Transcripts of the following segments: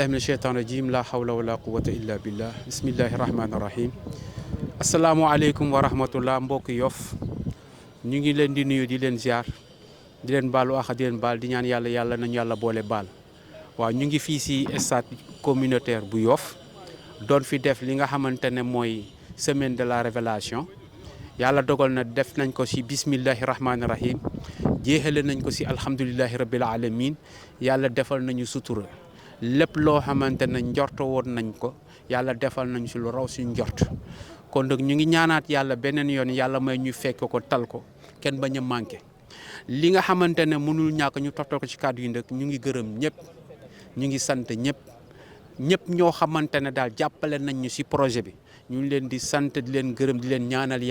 billahi mina sheytaan rajim la hawla wala quwwata illa billah bismillahi rahmani rahim asalaamualeykum wa rahmatullah mbokk Yoff ñu ngi leen di nuyu di leen ziar di leen baalu àq di leen baal di ñaan yàlla nañu yàlla boole baal waaw ñu ngi fii si stade communautaire bu Yoff doon fi def li nga xamante ne mooy semaine de la révélation yàlla dogal na def nañ ko si bismillahi rahmani rahim jeexale nañ ko si alhamdulillahi rabbil alamin yàlla defal nañu sutura lépp loo xamante ne njort woon nañ ko yàlla defal nañ si lu raw suñ njort kon nag ñu ngi ñaanaat yàlla beneen yoon yàlla may ñu fekk ko tal ko kenn bañ a manqué li nga xamante ne mënul ñàkk ñu toftal ko ci kàddu yi nag ñu ngi gërëm ñëpp ñu ngi sant ñëpp ñoo xamante ne daal jàppale nañ ñu si projet bi ñu ngi leen di sant di leen gërëm di leen ñaanal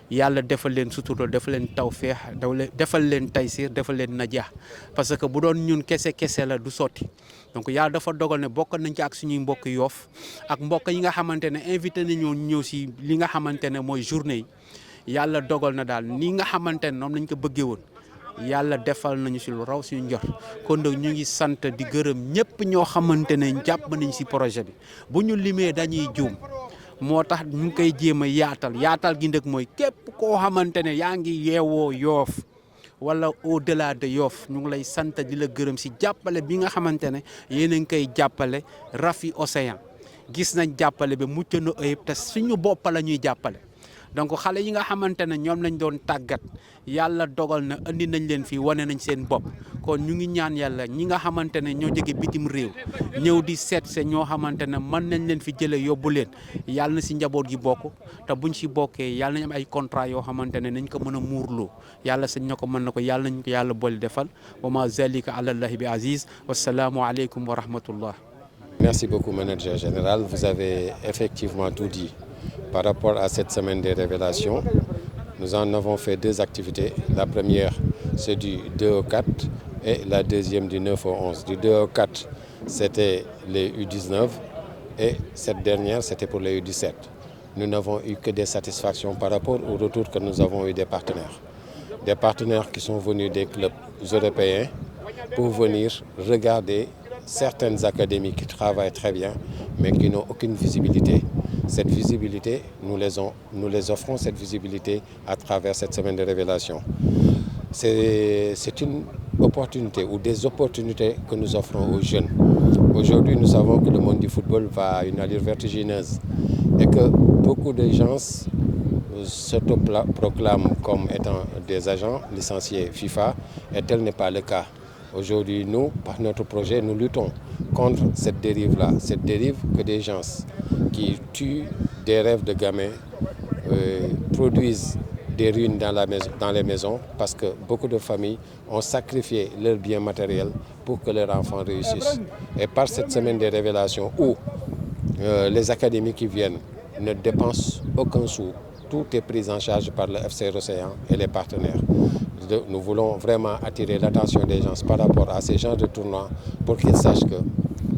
yàlla defal leen sutura defal leen tawfeex defal leen taysir defal leen najaax parce que bu doon ñun kese la du sotti donc yàlla dafa dogal ne bokk nañ ci ak suñuy mbokk Yoff ak mbokk yi nga xamante ne invité nañoo ñëw si li nga xamante ne mooy journée yi yàlla dogal na daal ni nga xamante ne noonu lañ ko bëggee woon yàlla defal nañu si lu raw suñu njort kon nag ñu ngi sant di gërëm ñëpp ñoo xamante ne jàpp nañ si projet bi bu ñu limee dañuy juum moo tax ñu ngi koy jéem a yaatal gi ndëg mooy képp koo xamante ne yaa ngi yeewoo Yoff wala au delà de Yoff ñu ngi lay sant di la gërëm si jàppale bi nga xamante ne yéen a ngi koy jàppale Rafy Océan gis nañ jàppale bi mucc na ayib te suñu bopp la ñuy jàppale donc xale yi nga xamante ne ñoom lañ doon tàggat yàlla dogal na andi nañ leen fii wane nañ seen bopp kon ñu ngi ñaan yàlla ñi nga xamante ne ñoo jóge bitim réew ñëw di seet se ñoo xamante ne mën nañ leen fi jëlee yóbbu leen yàlla na si njaboot gi bokk te buñ si bokkee yàlla nañ am ay contrat yoo xamante ne nañ ko mën a muurloo yàlla sañ na ko mën na ko yàlla nañ ko yàlla boole defal wa ma zalika alallahi bi aziz wasalaamu aleykum wa rahmatullah. Merci beaucoup, manager général. Vous avez effectivement tout dit. Par rapport à cette semaine des révélations, nous en avons fait deux activités. La première, c'est du 2 au 4 et la deuxième du 9 au 11. Du 2 au 4, c'était les U19 et cette dernière, c'était pour les U17. Nous n'avons eu que des satisfactions par rapport au retour que nous avons eu des partenaires. Des partenaires qui sont venus des clubs européens pour venir regarder certaines académies qui travaillent très bien, mais qui n'ont aucune visibilité. Cette visibilité, nous les offrons cette visibilité à travers cette semaine de révélation. C'est une opportunité ou des opportunités que nous offrons aux jeunes. Aujourd'hui, nous savons que le monde du football va à une allure vertigineuse et que beaucoup de gens s'autoproclament comme étant des agents licenciés FIFA et tel n'est pas le cas. Aujourd'hui, nous, par notre projet, nous luttons contre cette dérive-là, cette dérive que des gens qui tuent des rêves de gamins, produisent des ruines dans les maisons parce que beaucoup de familles ont sacrifié leurs biens matériels pour que leurs enfants réussissent. Et par cette semaine des révélations où les académies qui viennent ne dépensent aucun sou, tout est pris en charge par le FC Océan et les partenaires. Nous voulons vraiment attirer l'attention des gens par rapport à ces genres de tournois pour qu'ils sachent que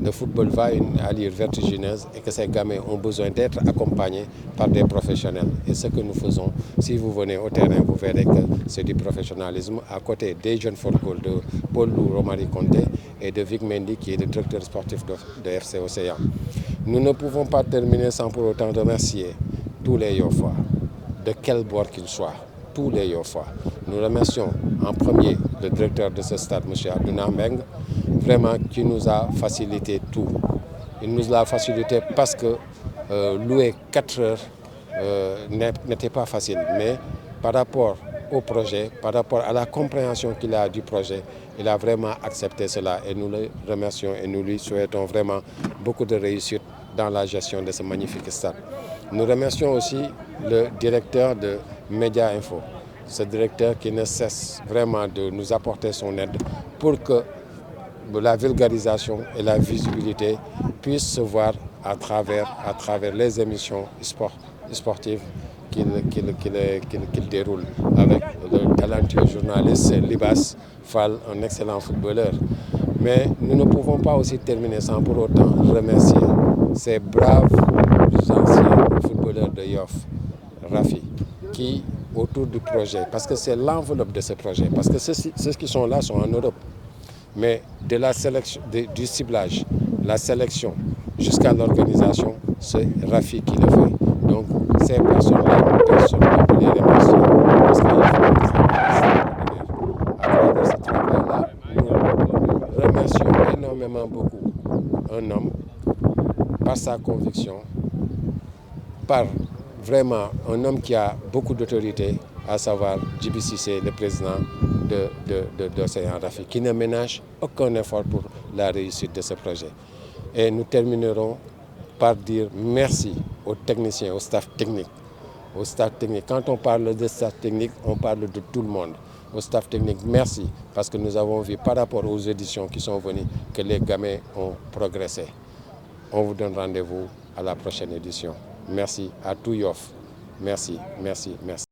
le football va à une allure vertigineuse et que ces gamins ont besoin d'être accompagnés par des professionnels. Et ce que nous faisons, si vous venez au terrain, vous verrez que c'est du professionnalisme à côté des jeunes football de Paul Lou Romari Conté et de Vic Mendy qui est le directeur sportif de FC Océan. Nous ne pouvons pas terminer sans pour autant remercier tous les Yoffois, de quel bord qu'ils soient. Tous les Yoffois. Nous remercions en premier le directeur de ce stade, M. Abdouna Mbeng, vraiment qui nous a facilité tout. Il nous l'a facilité parce que louer 4 heures n'était pas facile. Mais par rapport au projet, par rapport à la compréhension qu'il a du projet, il a vraiment accepté cela et nous le remercions et nous lui souhaitons vraiment beaucoup de réussite dans la gestion de ce magnifique stade. Nous remercions aussi le directeur de Média Info, ce directeur qui ne cesse vraiment de nous apporter son aide pour que la vulgarisation et la visibilité puissent se voir à travers les émissions sportives qu'il déroule avec le talentueux journaliste Libas Fall, un excellent footballeur. Mais nous ne pouvons pas aussi terminer sans pour autant remercier ces braves anciens footballeurs de Yoff, Rafy, qui, autour du projet, parce que c'est l'enveloppe de ce projet, parce que ceux qui sont là sont en Europe, mais de la sélection, du ciblage, la sélection jusqu'à l'organisation, c'est Rafy qui le fait. Donc ces personnes-là, personne ne peut les remercier parce qu'ils font un travail extraordinaire. À travers ce travail-là, nous remercions énormément beaucoup un homme par sa conviction, par vraiment un homme qui a beaucoup d'autorité, à savoir Djibi Cissé, le président d'Océan Rafy, qui ne ménage aucun effort pour la réussite de ce projet. Et nous terminerons par dire merci aux techniciens, au staff technique. Au staff technique. Quand on parle de staff technique, on parle de tout le monde. Au staff technique, merci, parce que nous avons vu par rapport aux éditions qui sont venues que les gamins ont progressé. On vous donne rendez-vous à la prochaine édition. Merci à tout Yoff. Merci, merci, merci.